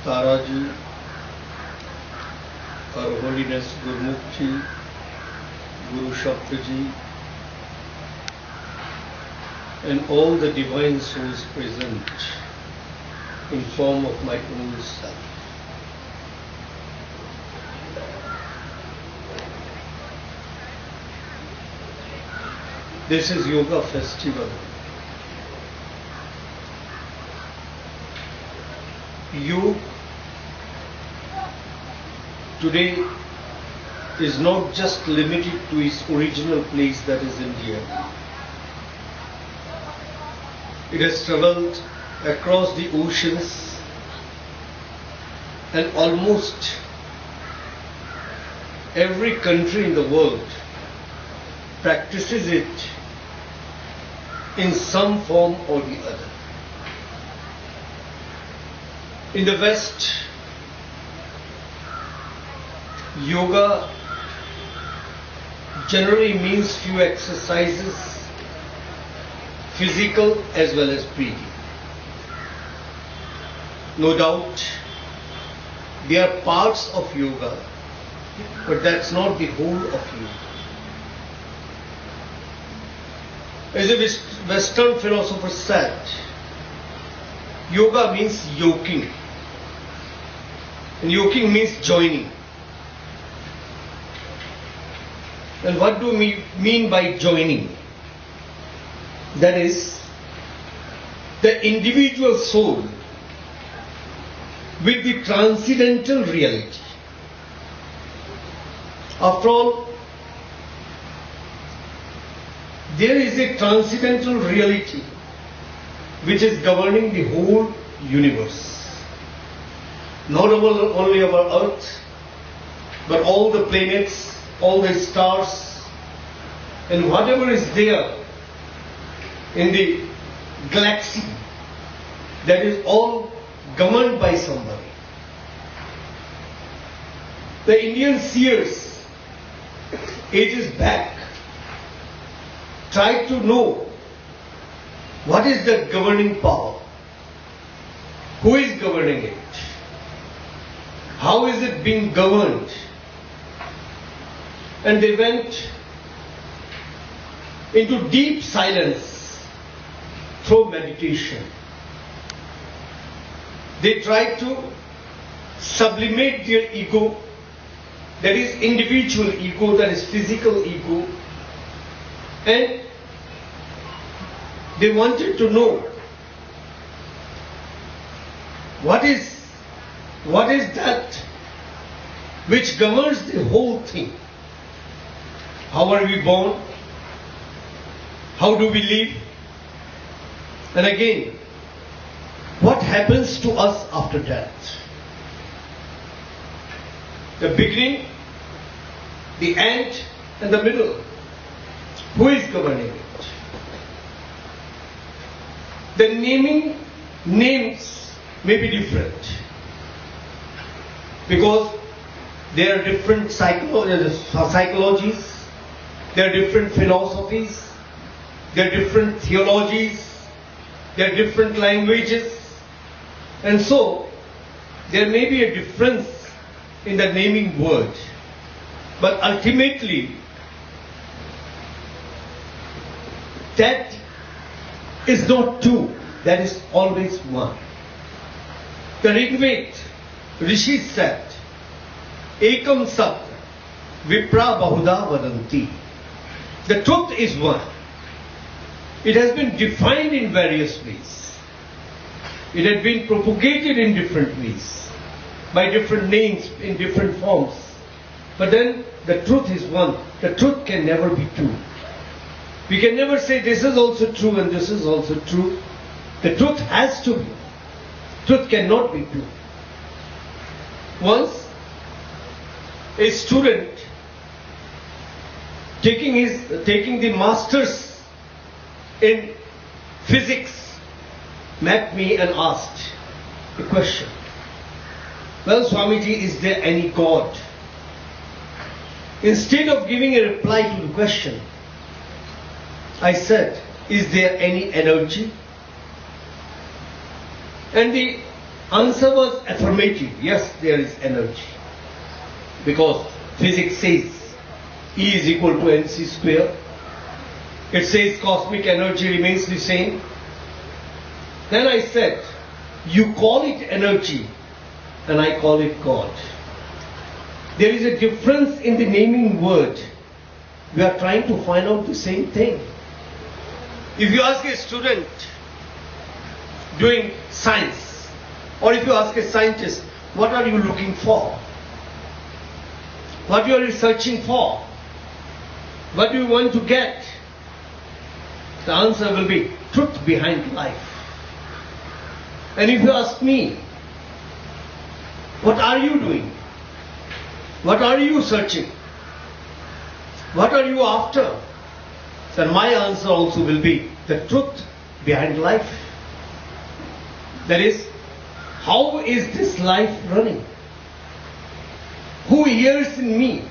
Taraji, Her Holiness Gurmukh-ji, Guru Shabda-ji, and all the divine souls present in form of my own self. This is Yoga Festival. Yoga today is not just limited to its original place, that is India. It has travelled across the oceans and almost every country in the world practices it in some form or the other. In the West, yoga generally means few exercises, physical as well as breathing. No doubt, they are parts of yoga, but that's not the whole of yoga. As a Western philosopher said, yoga means yoking. And yoking means joining. And what do we mean by joining? That is, the individual soul with the transcendental reality. After all, there is a transcendental reality which is governing the whole universe. Not only our earth, but all the planets, all the stars, and whatever is there in the galaxy, that is all governed by somebody. The Indian seers, ages back, tried to know what is the governing power, who is governing it, how is it being governed, and they went into deep silence through meditation. They tried to sublimate their ego, that is individual ego, that is physical ego, and they wanted to know what is that which governs the whole thing. How are we born? How do we live? And again, what happens to us after death? The beginning, the end, and the middle. Who is governing it? The names may be different because there are different psychologies, there are different philosophies, there are different theologies, there are different languages, and so there may be a difference in the naming word, but ultimately that is not two, that is always one. The Rigveda, Rishi said, Ekam Sat Vipra Bahuda Vadanti. The truth is one. It has been defined in various ways. It has been propagated in different ways, by different names, in different forms. But then the truth is one. The truth can never be two. We can never say this is also true and this is also true. The truth has to be. Truth cannot be two. Once a student taking the masters in physics met me and asked a question. Well, Swamiji, is there any God? Instead of giving a reply to the question, I said, is there any energy? And the Answer was affirmative. Yes, there is energy. Because physics says E is equal to mc square. It says cosmic energy remains the same. Then I said, you call it energy and I call it God. There is a difference in the naming word. We are trying to find out the same thing. If you ask a student doing science, or if you ask a scientist, what are you looking for? What you are researching for? What do you want to get? The answer will be truth behind life. And if you ask me, what are you doing? What are you searching? What are you after? Then my answer also will be the truth behind life. That is, how is this life running? Who hears in me?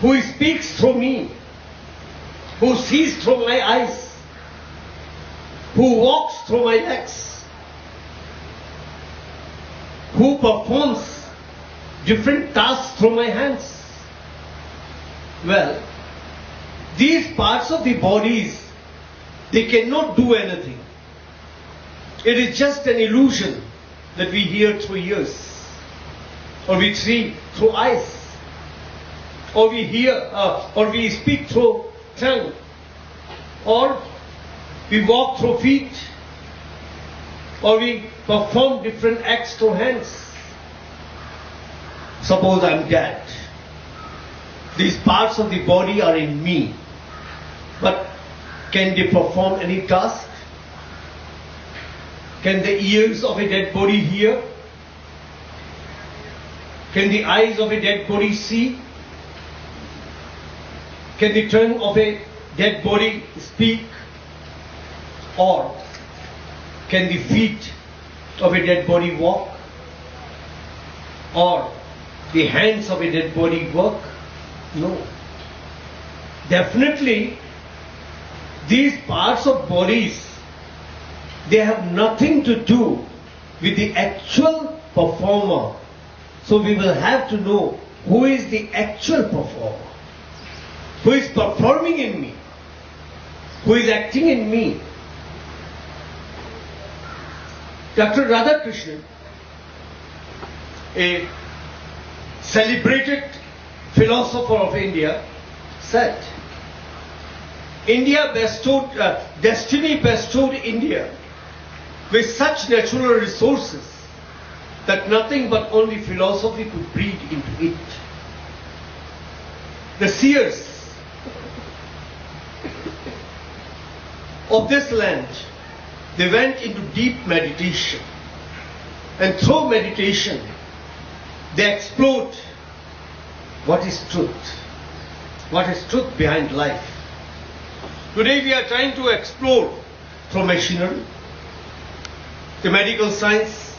Who speaks through me? Who sees through my eyes? Who walks through my legs? Who performs different tasks through my hands? Well, these parts of the bodies, they cannot do anything. It is just an illusion that we hear through ears, or we see through eyes, or we hear, or we speak through tongue, or we walk through feet, or we perform different acts through hands. Suppose I'm dead. These parts of the body are in me, but can they perform any task? Can the ears of a dead body hear? Can the eyes of a dead body see? Can the tongue of a dead body speak? Or can the feet of a dead body walk? Or the hands of a dead body work? No. Definitely, these parts of bodies, they have nothing to do with the actual performer. So we will have to know who is the actual performer, who is performing in me, who is acting in me. Dr. Radhakrishnan, a celebrated philosopher of India, said, destiny bestowed India with such natural resources that nothing but only philosophy could breed into it. The seers of this land, they went into deep meditation, and through meditation they explored what is truth, what is truth behind life. Today we are trying to explore through machinery. The medical science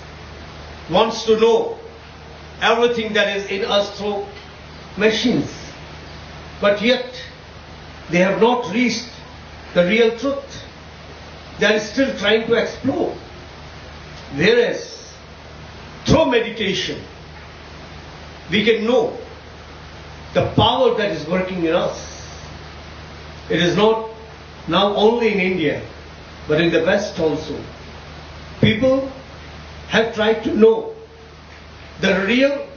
wants to know everything that is in us through machines, but yet they have not reached the real truth. They are still trying to explore. Whereas through meditation we can know the power that is working in us. It is not now only in India, but in the West also. People have tried to know the real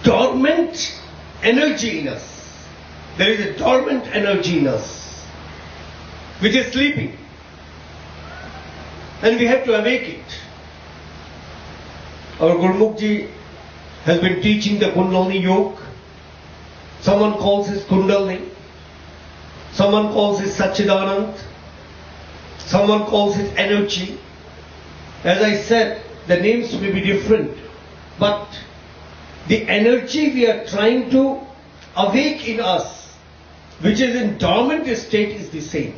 dormant energy in us. There is a dormant energy in us which is sleeping, and we have to awake it. Our Gurmukh ji has been teaching the Kundalini Yoga. Someone calls it Kundalini, someone calls it Satchidanand, someone calls it energy. As I said, the names may be different, but the energy we are trying to awake in us, which is in dormant state, is the same.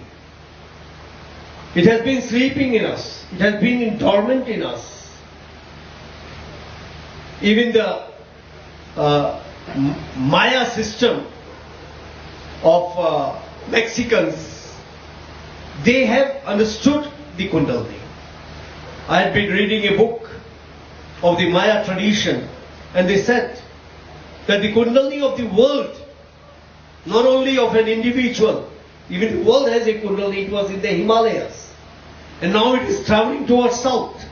It has been sleeping in us. It has been in dormant in us. Even the Maya system of Mexicans, they have understood the Kundalini. I had been reading a book of the Maya tradition, and they said that the Kundalini of the world, not only of an individual, even the world has a Kundalini, it was in the Himalayas. And now it is traveling towards south.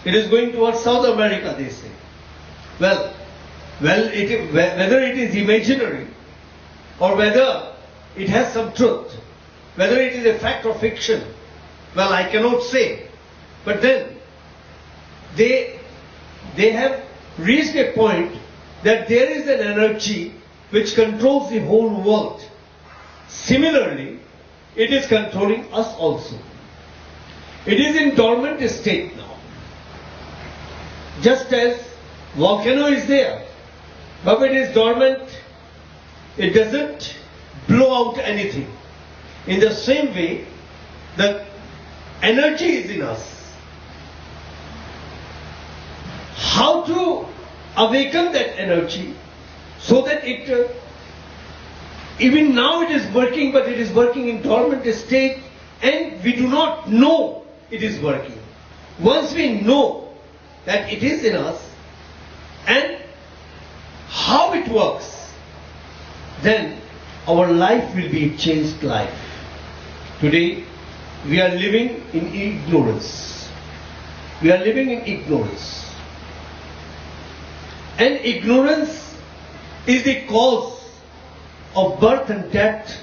It is going towards South America, they say. Well, whether it is imaginary or whether it has some truth, whether it is a fact or fiction, well, I cannot say. But then, they have reached a point that there is an energy which controls the whole world. Similarly, it is controlling us also. It is in dormant state now. Just as volcano is there, but it is dormant, it doesn't blow out anything. In the same way, the energy is in us. How to awaken that energy so that it, even now it is working, but it is working in dormant state and we do not know it is working. Once we know that it is in us and how it works, then our life will be a changed life. Today, we are living in ignorance. We are living in ignorance. And ignorance is the cause of birth and death.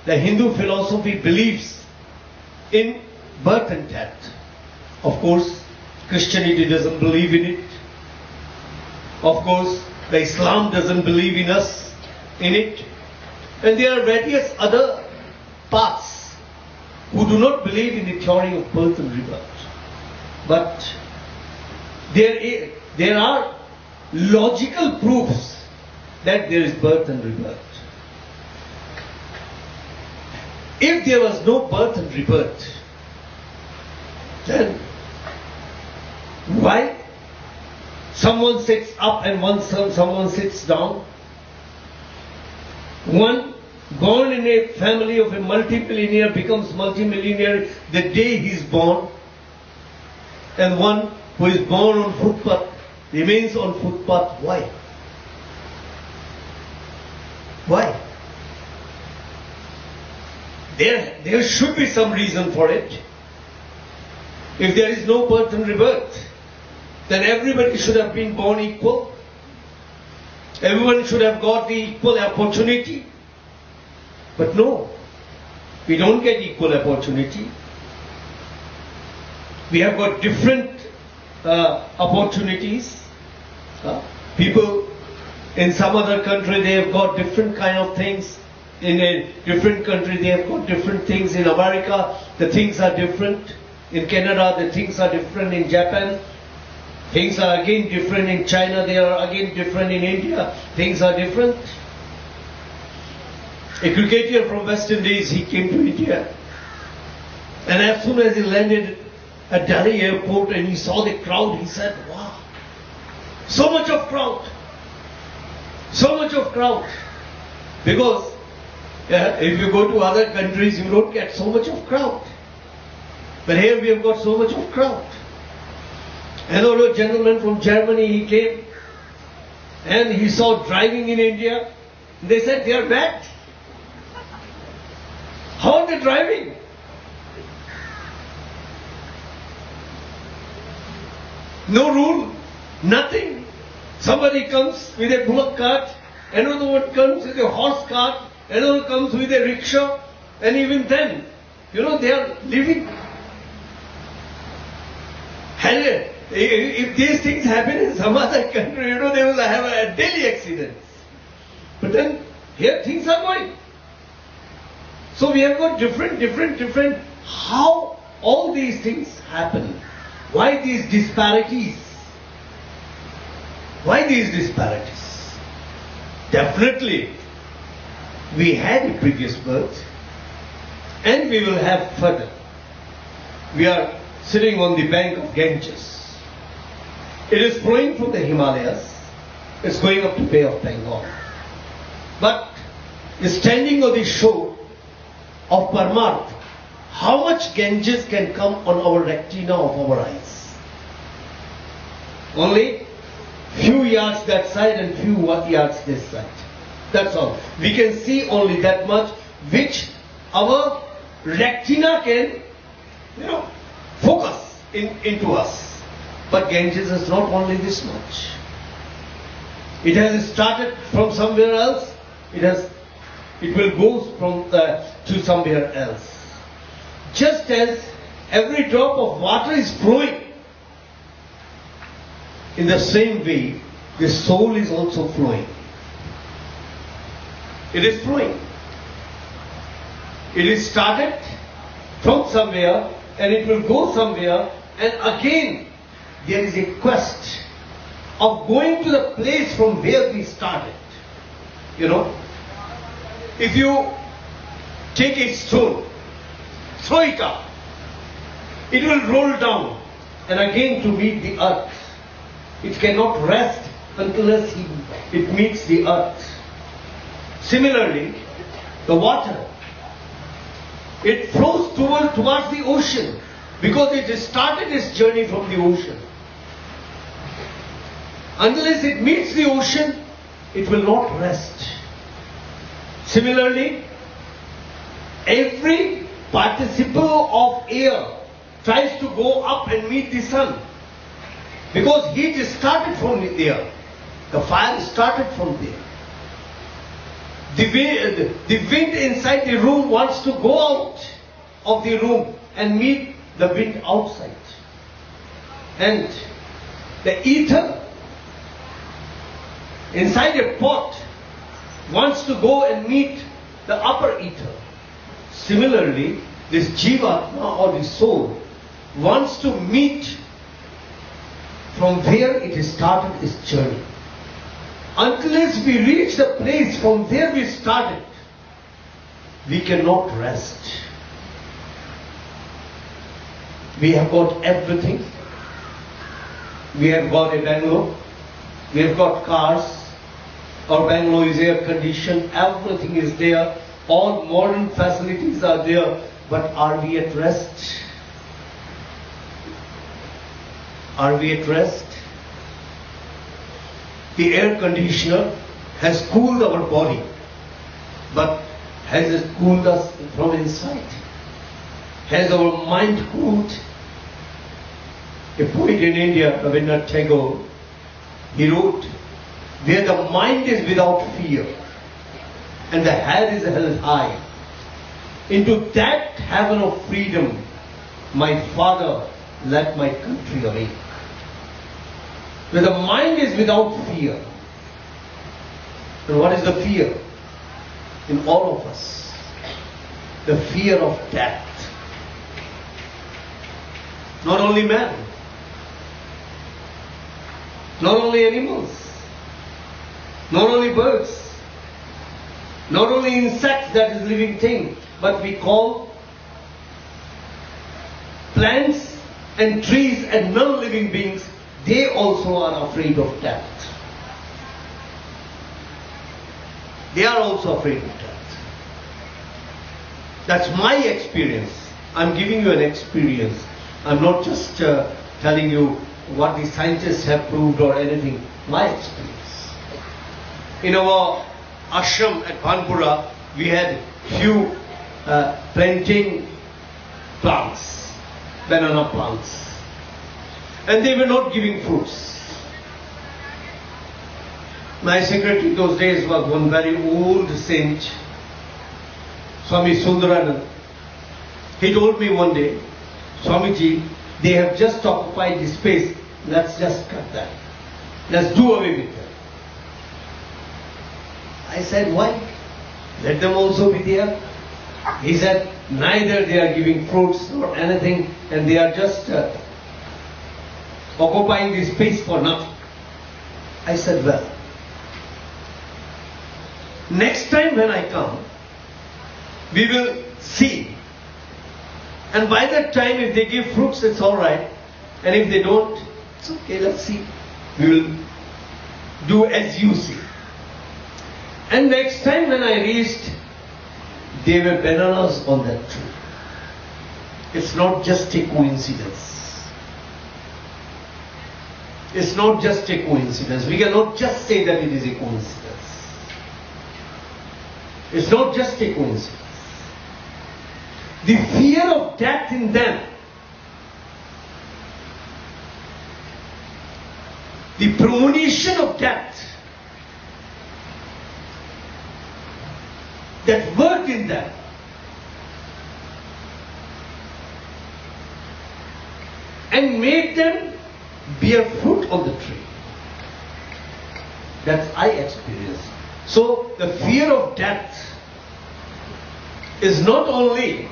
The Hindu philosophy believes in birth and death. Of course, Christianity doesn't believe in it. Of course, the Islam doesn't believe in it. And there are various other paths who do not believe in the theory of birth and rebirth. But there are logical proofs that there is birth and rebirth. If there was no birth and rebirth, then why someone sits up and someone sits down? One born in a family of a multimillionaire becomes multimillionaire the day he is born, and one who is born on footpath remains on footpath. Why? Why? There should be some reason for it. If there is no birth and rebirth, then everybody should have been born equal. Everyone should have got the equal opportunity. But no, we don't get equal opportunity. We have got different opportunities. People in some other country, they have got different kind of things. In a different country, they have got different things. In America, the things are different. In Canada, the things are different. In Japan, things are again different. In China, they are again different. In India, things are different. A cricketer from West Indies, he came to India. And as soon as he landed at Delhi airport and he saw the crowd, he said, wow, so much of crowd. So much of crowd. Because if you go to other countries, you don't get so much of crowd. But here we have got so much of crowd. Another gentleman from Germany, he came and he saw driving in India. They said, they are mad. How are they driving? No rule, nothing. Somebody comes with a bullock cart, another one comes with a horse cart, another comes with a rickshaw, and even then, they are living. And if these things happen in some other country, they will have a daily accidents. But then, here things are going. So we have got different, how all these things happen. Why these disparities? Why these disparities? Definitely, we had a previous birth and we will have further. We are sitting on the bank of Ganges. It is flowing from the Himalayas. It's going up to Bay of Bengal. But standing on the shore of Parmarth, how much Ganges can come on our retina of our eyes? Only few yards that side and few yards this side. That's all. We can see only that much which our retina can, focus into us. But Ganges is not only this much. It has started from somewhere else. It will go from to somewhere else. Just as every drop of water is flowing, in the same way, the soul is also flowing. It is flowing. It is started from somewhere and it will go somewhere, and again there is a quest of going to the place from where we started. If you take a stone, throw it up, it will roll down and again to meet the earth. It cannot rest unless it meets the earth. Similarly, the water, it flows towards the ocean because it started its journey from the ocean. Unless it meets the ocean, it will not rest. Similarly, every participle of air tries to go up and meet the sun because heat started from there. The fire started from there. The wind inside the room wants to go out of the room and meet the wind outside. And the ether inside a pot wants to go and meet the upper ether. Similarly, this Jivatma or the soul wants to meet from where it started its journey. Unless we reach the place from where we started, we cannot rest. We have got everything. We have got a bungalow. We have got cars. Our bungalow is air conditioned. Everything is there. All modern facilities are there. But are we at rest? Are we at rest? The air conditioner has cooled our body, but has it cooled us from inside? Has our mind cooled? A poet in India, Rabindranath Tagore, he wrote, where the mind is without fear and the head is held high, into that heaven of freedom, my father led my country away. Where the mind is without fear. And what is the fear? In all of us. The fear of death. Not only man. Not only animals. Not only birds. Not only insects, that is living thing. But we call plants and trees and non-living beings, they also are afraid of death. They are also afraid of death. That's my experience. I'm giving you an experience. I'm not just telling you what the scientists have proved or anything. My experience. In our ashram at Bhanpura, we had few plantain plants, banana plants. And they were not giving fruits. My secretary those days was one very old saint, Swami Sundaranand. He told me one day, Swamiji, they have just occupied the space, let's just cut that. Let's do away with that. I said, why? Let them also be there. He said, neither they are giving fruits nor anything, and they are just occupying the space for nothing. I said, well, next time when I come, we will see. And by that time, if they give fruits, it's all right. And if they don't, it's okay, let's see. We will do as you see. And next time when I reached, there were bananas on that tree. It's not just a coincidence. It's not just a coincidence. We cannot just say that it is a coincidence. It's not just a coincidence. The fear of death in them, the premonition of death that worked in them, and made them bear fruit on the tree. That's I experienced. So the fear of death is not only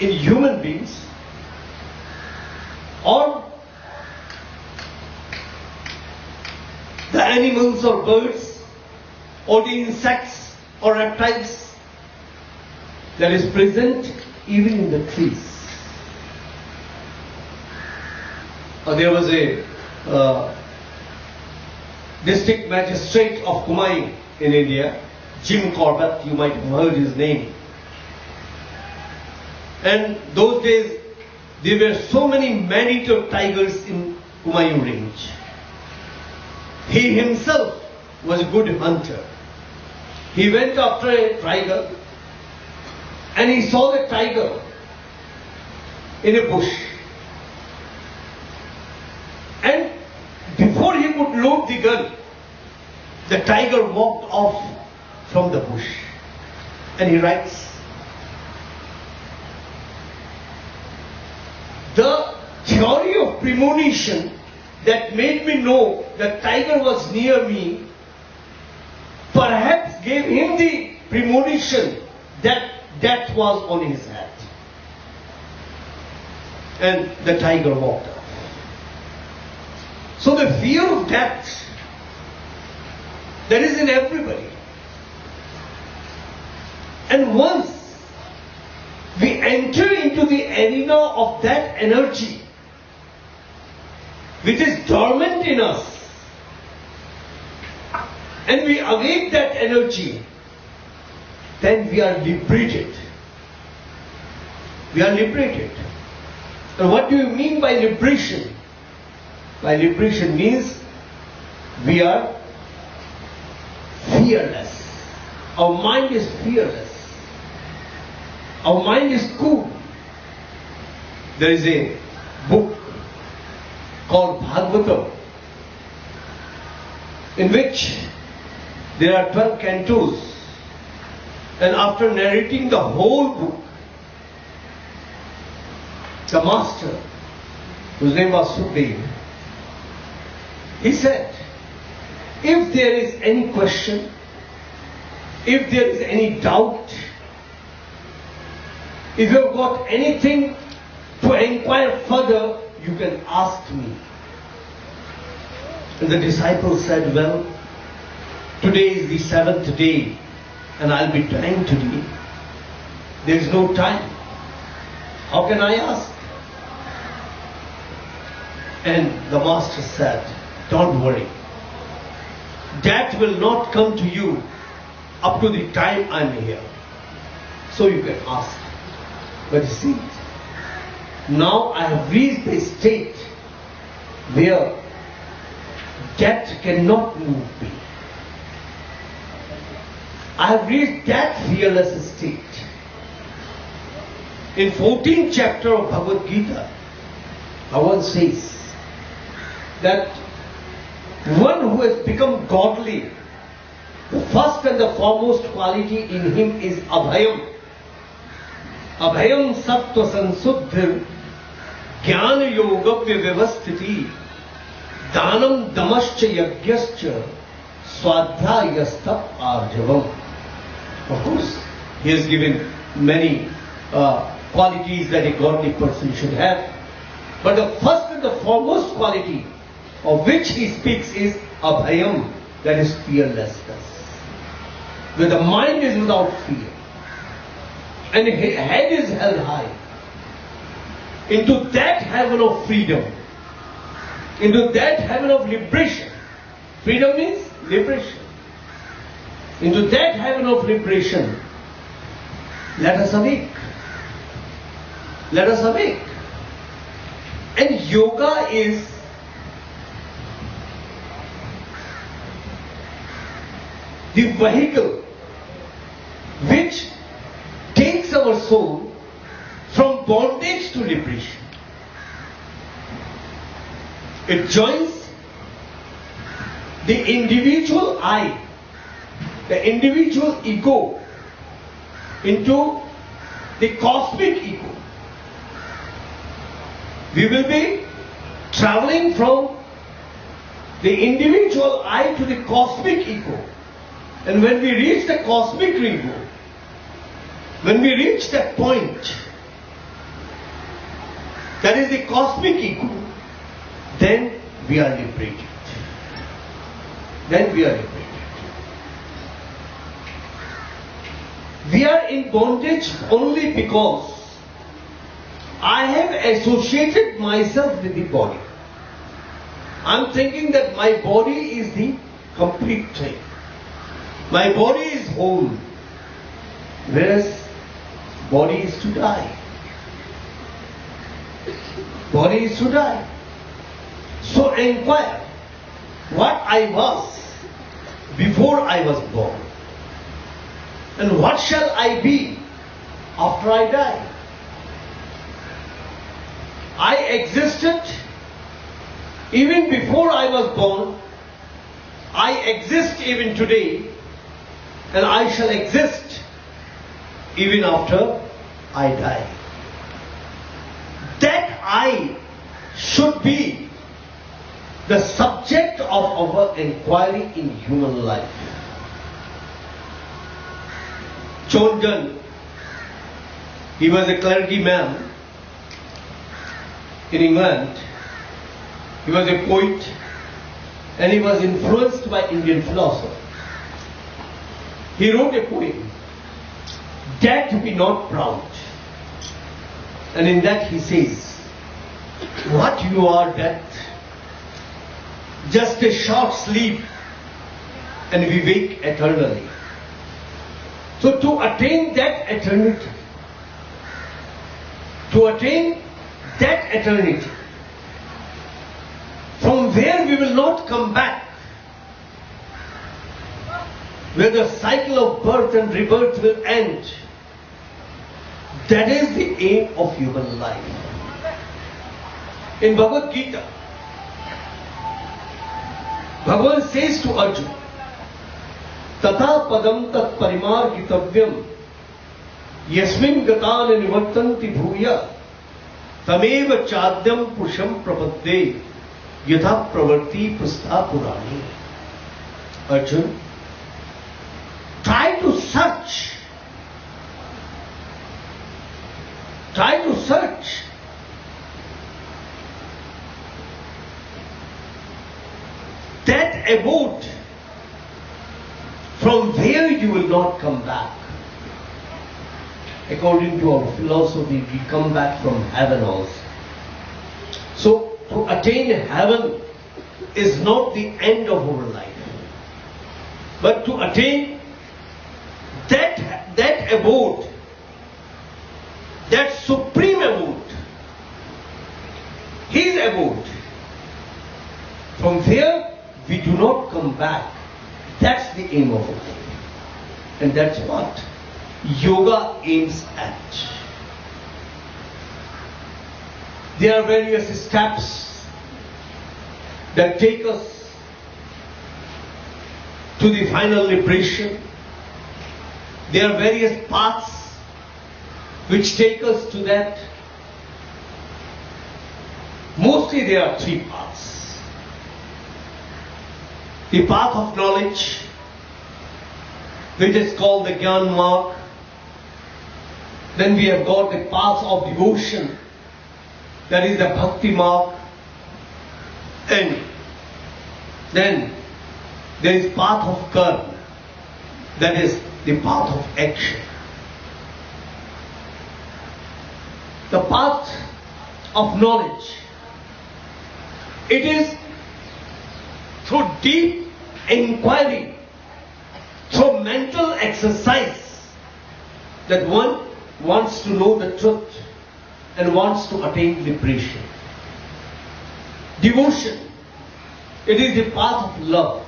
in human beings or the animals or birds or the insects or reptiles, that is present even in the trees. There was a district magistrate of Kumail in India, Jim Corbett, you might have heard his name. And those days, there were so many man-eater tigers in Kumail range. He himself was a good hunter. He went after a tiger and he saw the tiger in a bush. And before he could load the gun, the tiger walked off from the bush. And he writes, the theory of premonition that made me know that tiger was near me perhaps gave him the premonition that death was on his head. And the tiger walked off. So the fear of death, that is in everybody. And once we enter into the arena of that energy, which is dormant in us, and we awake that energy, then we are liberated. We are liberated. And what do you mean by liberation? By liberation means we are fearless. Our mind is fearless. Our mind is cool. There is a book called Bhagavatam, in which there are 12 cantos, and after narrating the whole book, the master, whose name was Sukhdev, he said, if there is any question, if there is any doubt, if you have got anything to inquire further, you can ask me. And the disciples said, well, today is the 7th day and I'll be dying today. There is no time. How can I ask? And the master said, don't worry. Death will not come to you up to the time I'm here. So you can ask. But you see, now I have reached a state where death cannot move me. I have reached that fearless state. In 14th chapter of Bhagavad Gita, Bhagavan says that one who has become godly, the first and the foremost quality in him is abhayam. Abhayam sattva sansuddhir jnana yoga vyavasthiti danam damascha yagyascha swadhyayastha arjavam. Of course, he has given many qualities that a godly person should have. But the first and the foremost quality of which he speaks is abhayam, that is fearlessness. Where the mind is without fear and his head is held high into that heaven of freedom, into that heaven of liberation. Freedom means liberation. Into that heaven of liberation, let us awake. let us awake. And yoga is the vehicle which takes our soul from bondage to liberation. It joins the individual I, the individual ego, into the cosmic ego. We will be traveling from the individual I to the cosmic ego. And when we reach the cosmic ego, when we reach that point, that is the cosmic ego, then we are liberated. Then we are liberated. We are in bondage only because I have associated myself with the body. I'm thinking that my body is the complete thing. My body is whole. Whereas body is to die. Body is to die. So inquire what I was before I was born. And what shall I be after I die? I existed even before I was born. I exist even today. And I shall exist even after I die. That I should be the subject of our inquiry in human life. Jordan, he was a clergyman in England. He was a poet and he was influenced by Indian philosophy. He wrote a poem, Death Be Not Proud. And in that he says, what you are, death? Just a short sleep and we wake eternally. So to attain that eternity, from where we will not come back, where the cycle of birth and rebirth will end, that is the aim of human life. In Bhagavad Gita, Bhagavan says to Arjuna, Tata padam tat parimargitavyam yasmin gatana nivartanti bhuya tameva chadyam purusham prapadde yatha pravarti prastha purani. Arjuna, try to search that abode from where you will not come back. According to our philosophy, we come back from heaven also. So to attain heaven is not the end of our life, but to attain that abode, that supreme abode, his abode, from where we do not come back. That's the aim of it. And that's what yoga aims at. There are various steps that take us to the final liberation. There are various paths which take us to that. Mostly there are three paths. The path of knowledge, which is called the Gyan Marg. Then we have got the path of devotion, that is the Bhakti Marg. And then there is path of karma, that is the path of action. The path of knowledge, it is through deep inquiry, through mental exercise, that one wants to know the truth. and wants to attain liberation. Devotion, it is the path of love.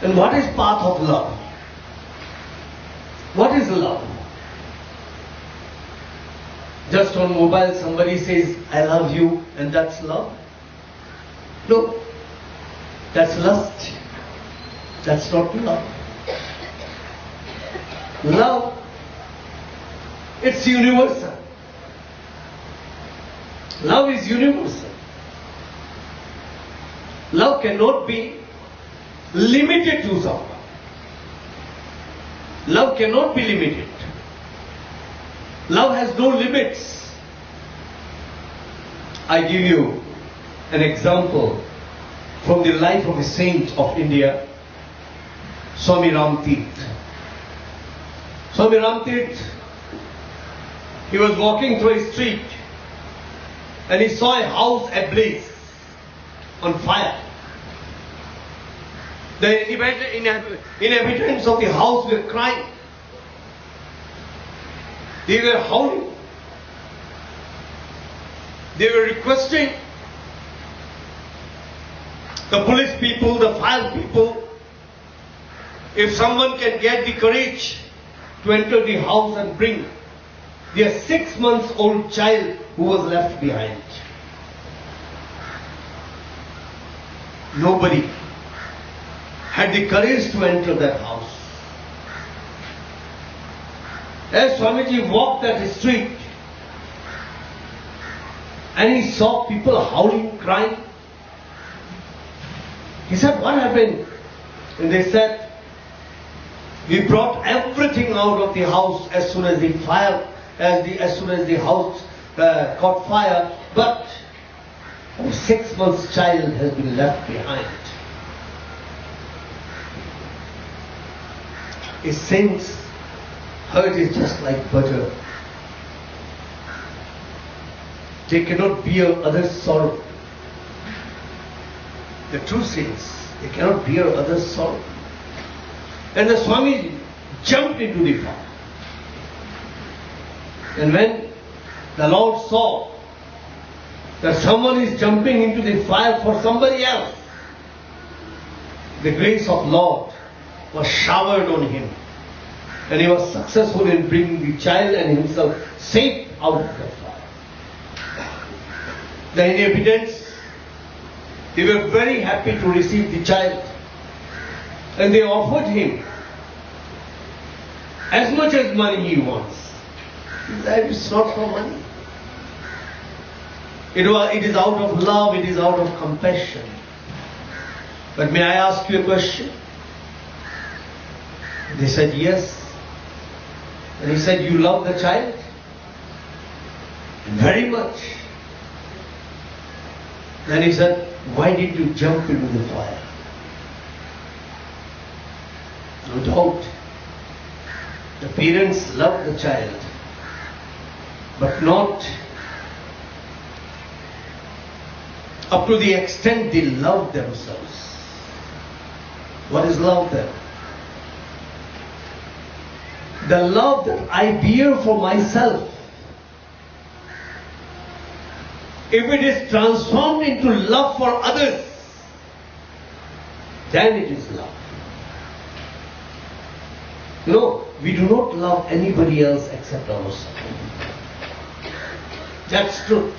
And what is path of love? What is love? Just on mobile somebody says, I love you, and that's love? No. That's lust. That's not love. Love, it's universal. Love is universal. Love cannot be limited to someone. Love cannot be limited. Love has no limits. I give you an example from the life of a saint of India, Swami Ramtirth. Swami Ramtirth, he was walking through a street and he saw a house ablaze, on fire. The inhabitants of the house were crying. They were howling. They were requesting the police people, the fire people, if someone can get the courage to enter the house and bring their 6-month-old child who was left behind. Nobody had the courage to enter that house. As Swamiji walked that street and he saw people howling, crying, he said, what happened? And they said, we brought everything out of the house as soon as the house caught fire, but a 6-month child has been left behind. A saint's hurt is just like butter. They cannot bear others' sorrow. The true saints, they cannot bear others' sorrow. And the Swami jumped into the fire. And when the Lord saw that someone is jumping into the fire for somebody else, the grace of Lord was showered on him. And he was successful in bringing the child and himself safe out of the fire. The inhabitants, they were very happy to receive the child. And they offered him as much as money he wants. That is not for money. It is out of love, it is out of compassion. But may I ask you a question? They said yes. And he said, you love the child? Very much. Then he said, why did you jump into the fire? No doubt, the parents love the child, but not up to the extent they love themselves. What is love then? The love that I bear for myself, if it is transformed into love for others, then it is love. No, we do not love anybody else except ourselves. That's truth.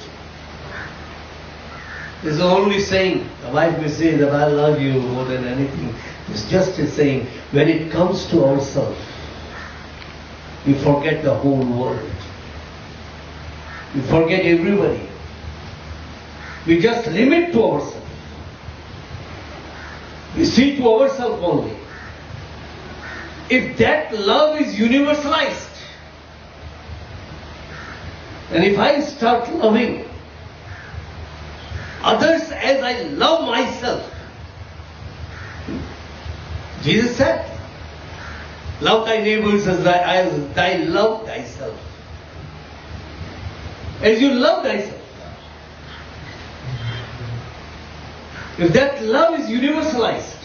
This is only saying, the wife may say that I love you more than anything. It's just a saying, when it comes to ourselves, we forget the whole world. We forget everybody. We just limit to ourselves. We see to ourselves only. If that love is universalized, and if I start loving others as I love myself, Jesus said, love thy neighbors as thy love thyself. As you love thyself. If that love is universalized,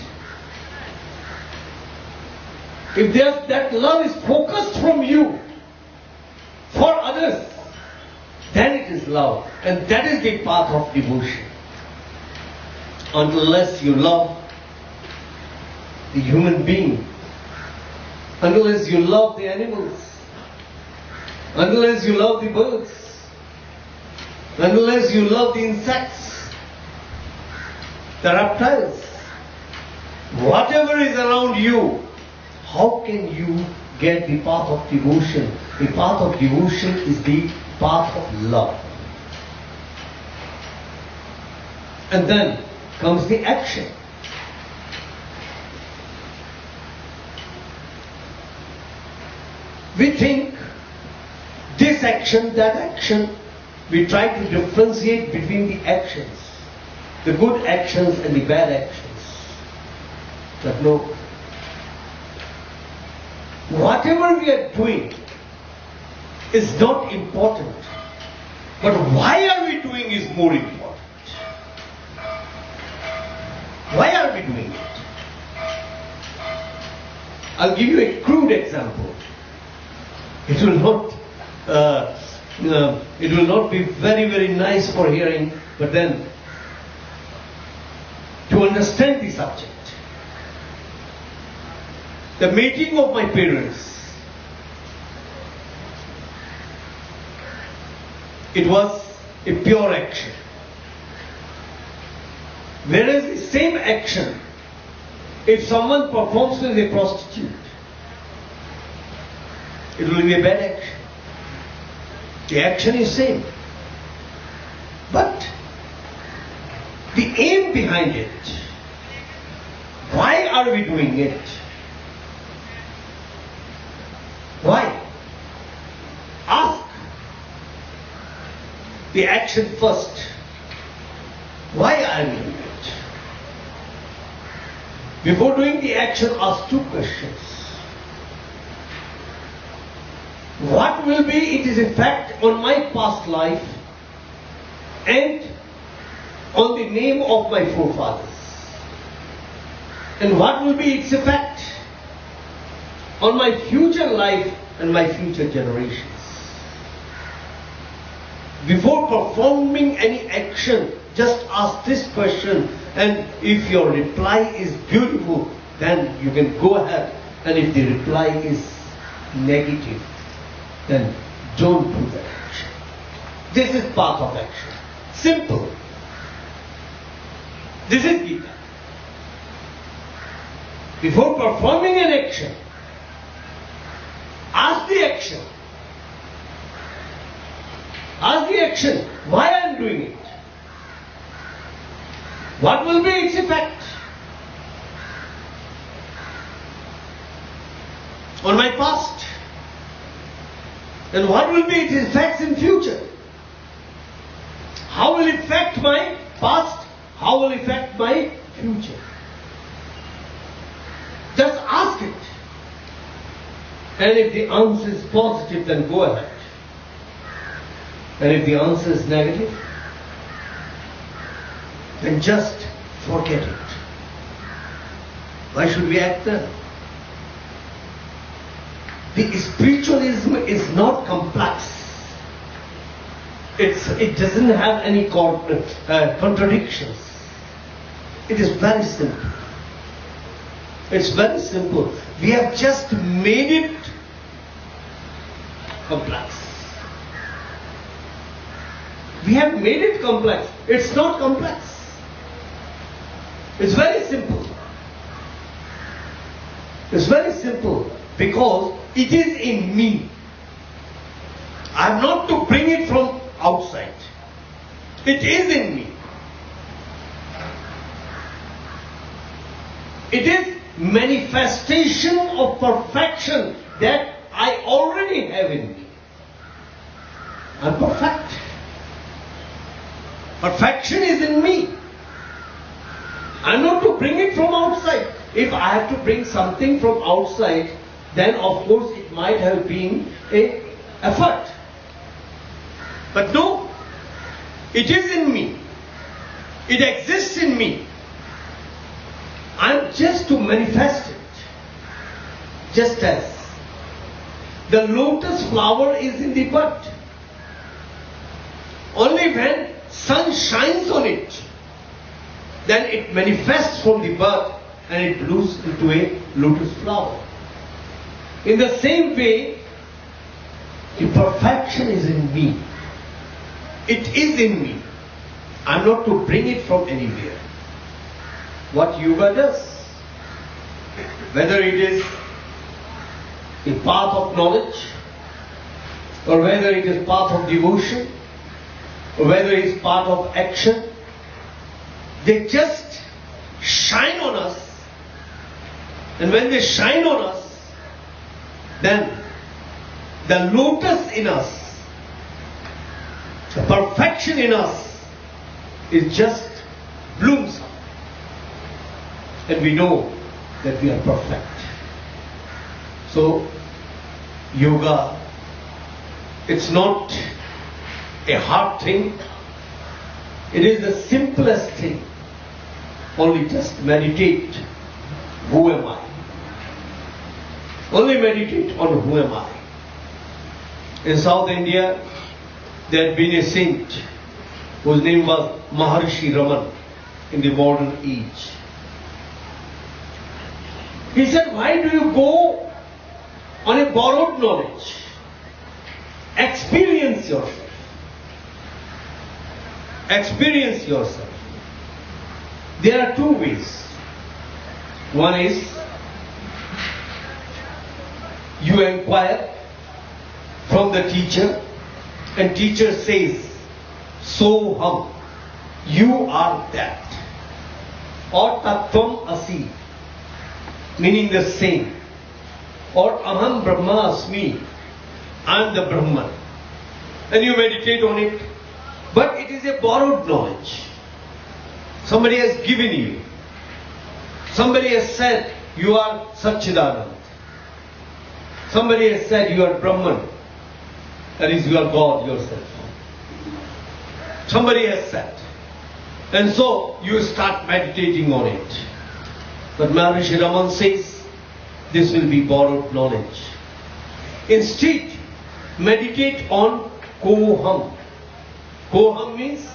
if that love is focused from you for others, then it is love. And that is the path of devotion. Unless you love the human being, unless you love the animals, unless you love the birds, unless you love the insects, the reptiles, whatever is around you, how can you get the path of devotion? The path of devotion is the path of love. And then comes the action. We think this action, that action, we try to differentiate between the actions, the good actions and the bad actions. But no, whatever we are doing is not important, but why are we doing is more important. Why are we doing it? I'll give you a crude example. It will not be very, very nice for hearing, but then to understand the subject. The mating of my parents, it was a pure action. Whereas the same action, if someone performs with a prostitute, it will be a bad action. The action is same. But the aim behind it, why are we doing it? Why? Ask the action first. Why are we doing it? Before doing the action, ask two questions. What will be its effect on my past life and on the name of my forefathers? And what will be its effect on my future life and my future generations? Before performing any action, just ask this question, and if your reply is beautiful, then you can go ahead. And if the reply is negative, then don't do that action. This is path of action. Simple. This is Gita. Before performing an action, ask the action. Ask the action, why I am doing it? What will be its effect on my past? And what will be its effects in future? How will it affect my past? How will it affect my future? Just ask it. And if the answer is positive, then go ahead. And if the answer is negative, then just forget it. Why should we act then? The spiritualism is not complex. It doesn't have any contradictions. It is very simple. It's very simple. We have just made it complex. We have made it complex. It's not complex. It's very simple. It's very simple because it is in me. I am not to bring it from outside. It is in me. It is manifestation of perfection that I already have in me. I am perfect. Perfection is in me. I am not to bring it from outside. If I have to bring something from outside, then of course it might have been an effort. But no, it is in me. It exists in me. I am just to manifest it. Just as the lotus flower is in the bud. Only when sun shines on it, then it manifests from the bud and it blooms into a lotus flower. In the same way, the perfection is in me. It is in me. I'm not to bring it from anywhere. What yoga does, whether it is a path of knowledge, or whether it is path of devotion, or whether it is path of action, they just shine on us. And when they shine on us, then the lotus in us, the perfection in us, it just blooms up. And we know that we are perfect. So, yoga, it's not a hard thing. It is the simplest thing. Only just meditate. Who am I? Only meditate on who am I. In South India, there had been a saint whose name was Maharishi Raman in the modern age. He said, why do you go on a borrowed knowledge? Experience yourself. Experience yourself. There are two ways. One is you inquire from the teacher, and teacher says, so hum, you are that. Or tattvam asi, meaning the same. Or aham brahmasmi, I am the Brahman. And you meditate on it. But it is a borrowed knowledge. Somebody has given you. Somebody has said, you are Satchidanand. Somebody has said, you are Brahman. That is, you are God yourself. Somebody has said. And so, you start meditating on it. But Maharishi Raman says, this will be borrowed knowledge. Instead, meditate on Koham. Koham means,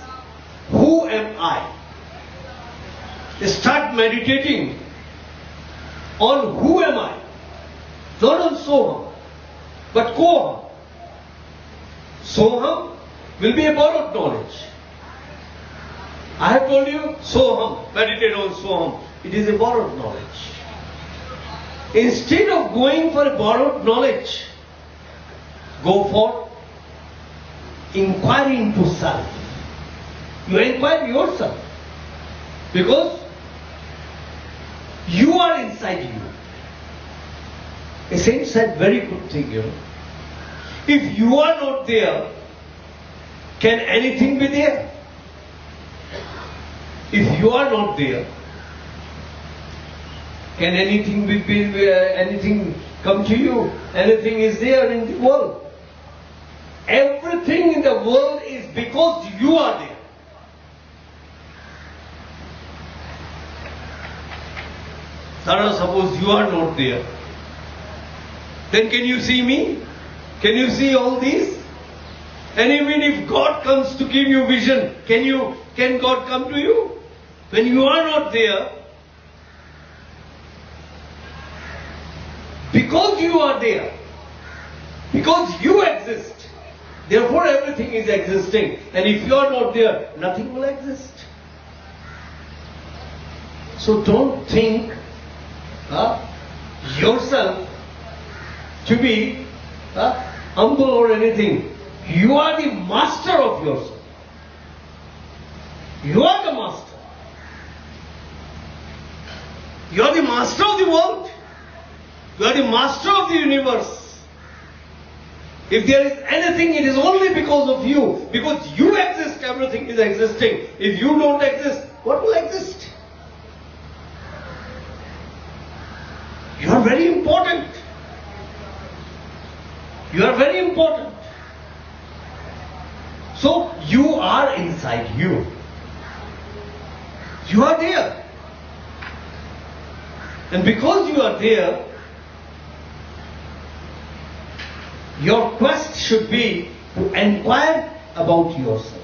who am I? Start meditating on who am I. Not on Soham, but Koham. Soham will be a borrowed knowledge. I have told you, Soham, meditate on Soham. It is a borrowed knowledge. Instead of going for a borrowed knowledge, go for inquiry into self. You inquire yourself. Because you are inside you. A saint said very good thing, you know. If you are not there, can anything be there? If you are not there, can anything anything come to you? Anything is there in the world. Everything in the world is because you are there. Now suppose you are not there. Then can you see me? Can you see all these? And even if God comes to give you vision, can God come to you? When you are not there, because you are there, because you exist, therefore everything is existing. And if you are not there, nothing will exist. So don't think yourself to be humble or anything. You are the master of yourself. You are the master. You are the master of the world. You are the master of the universe. If there is anything, it is only because of you. Because you exist, everything is existing. If you don't exist, what will exist? You are very important. You are very important. So, you are inside you. You are there. And because you are there, your quest should be to inquire about yourself.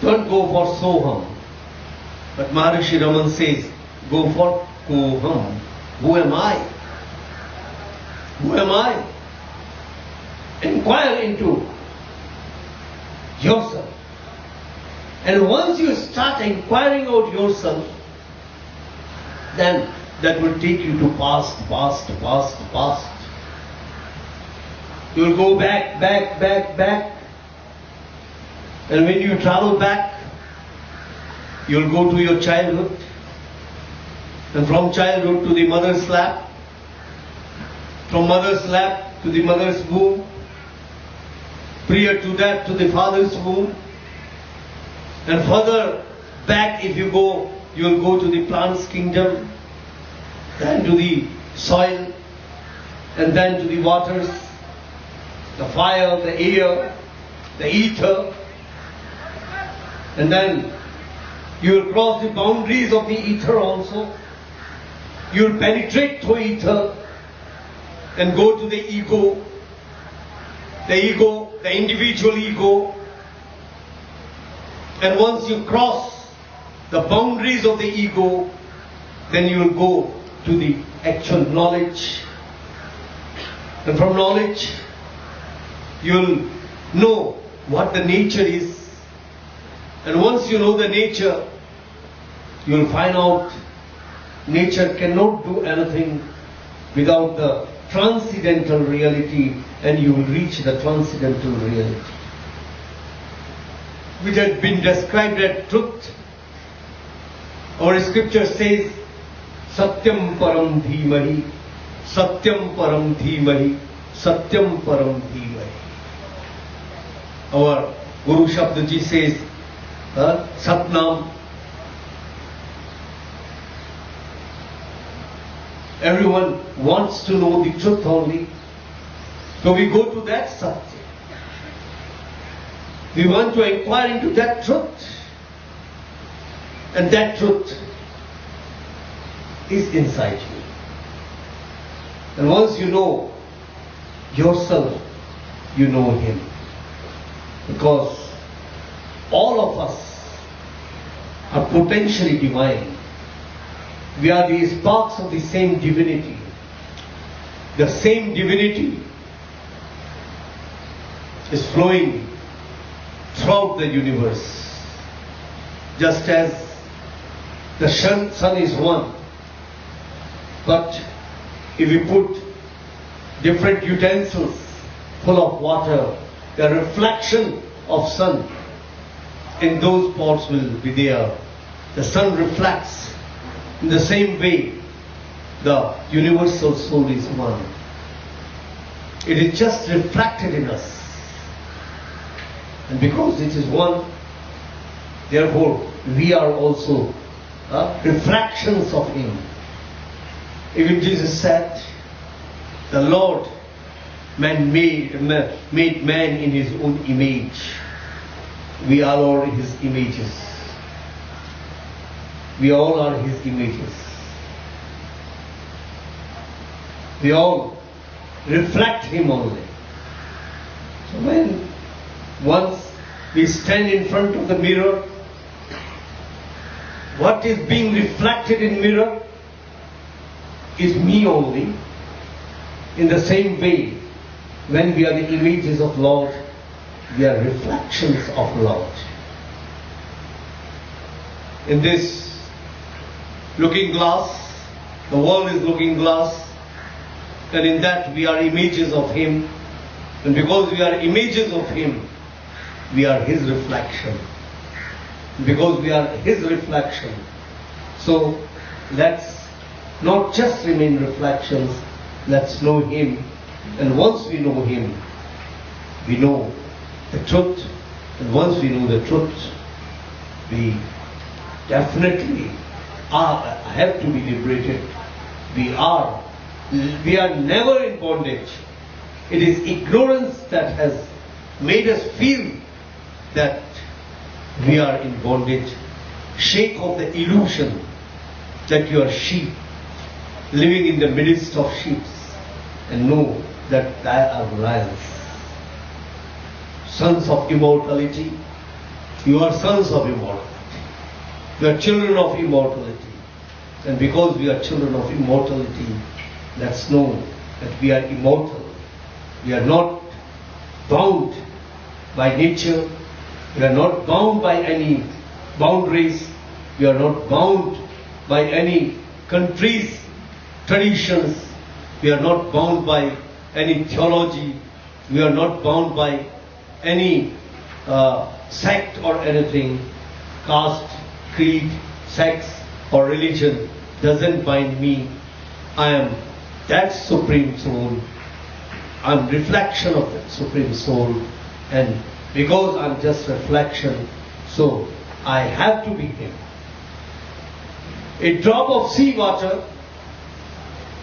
Don't go for soham. But Maharishi Raman says, go for koham. Who am I? Who am I? Inquire into yourself. And once you start inquiring out yourself, then that will take you to past. You will go back. And when you travel back, you will go to your childhood. And from childhood to the mother's lap. From mother's lap to the mother's womb. Prior to that to the father's womb. And further back if you go, you will go to the plant's kingdom. Then to the soil. And then to the waters. The fire, the air, the ether. And then you will cross the boundaries of the ether also. You will penetrate through ether and go to the ego, the individual ego. And once you cross the boundaries of the ego, then you will go to the actual knowledge. And from knowledge, you will know what the nature is. And once you know the nature, you will find out nature cannot do anything without the transcendental reality, and you will reach the transcendental reality, which has been described as truth. Our scripture says, Satyam Param Dhimahi, Satyam Param Dhimahi, Satyam Param Dhimahi. Our Guru Shabdaji says, Satnam. Everyone wants to know the truth only. So we go to that Satya. We want to inquire into that truth. And that truth is inside you. And once you know yourself, you know Him. Because all of us are potentially divine. We are the sparks of the same divinity. The same divinity is flowing throughout the universe. Just as the sun is one. But if we put different utensils full of water, the reflection of sun in those pots will be there. The sun reflects. In the same way, the universal soul is one. It is just reflected in us. And because it is one, therefore we are also reflections of Him. Even Jesus said, the Lord made man in His own image. We are all His images. We all are His images. We all reflect Him only. So when once we stand in front of the mirror, what is being reflected in mirror is me only. In the same way, when we are the images of Lord, we are reflections of Lord. In this looking glass, the world is looking glass, and in that we are images of Him. And because we are images of Him, we are His reflection. Because we are His reflection, so let's not just remain reflections, let's know Him. And once we know Him, we know the truth. And once we know the truth, we definitely have to be liberated. We are never in bondage. It is ignorance that has made us feel that we are in bondage. Shake off the illusion that you are sheep, living in the midst of sheep, and know that they are lions, sons of immortality, You are sons of immortality. You are children of immortality. And because we are children of immortality, let's know that we are immortal. We are not bound by nature. We are not bound by any boundaries. We are not bound by any countries, traditions. We are not bound by any theology. We are not bound by any sect or anything. Caste, creed, sex or religion doesn't bind me. I am that Supreme Soul. I am reflection of that Supreme Soul. And because I am just reflection, so I have to be Him. A drop of seawater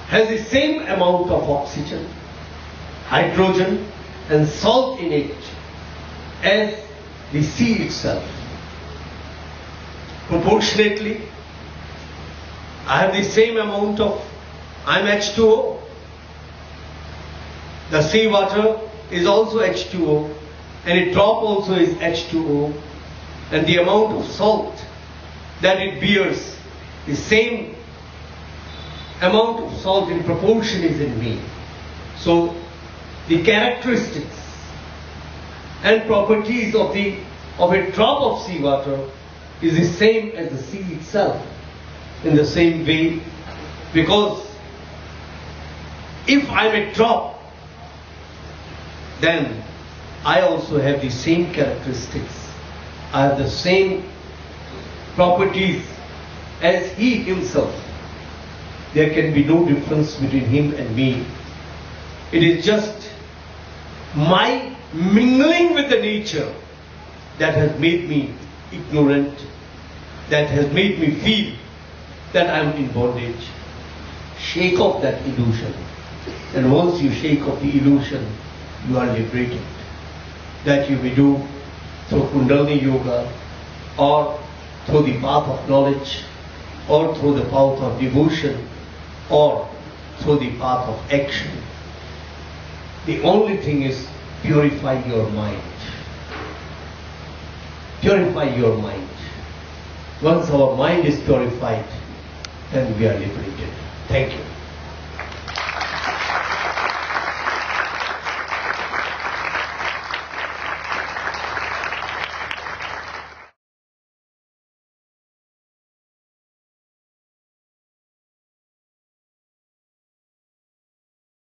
has the same amount of oxygen, hydrogen and salt in it as the sea itself. Proportionately, I have the same amount of, I'm H2O. The seawater is also H2O, and a drop also is H2O, and the amount of salt that it bears, the same amount of salt in proportion is in me. So the characteristics and properties of a drop of seawater is the same as the sea itself, in the same way, because if I'm a drop, then I also have the same characteristics. I have the same properties as He Himself. There can be no difference between Him and me. It is just my mingling with the nature that has made me ignorant, that has made me feel that I am in bondage. Shake off that illusion. And once you shake off the illusion, you are liberated. That you may do through Kundalini Yoga, or through the path of knowledge, or through the path of devotion, or through the path of action. The only thing is purify your mind. Purify your mind. Once our mind is purified, then we are liberated. Thank you.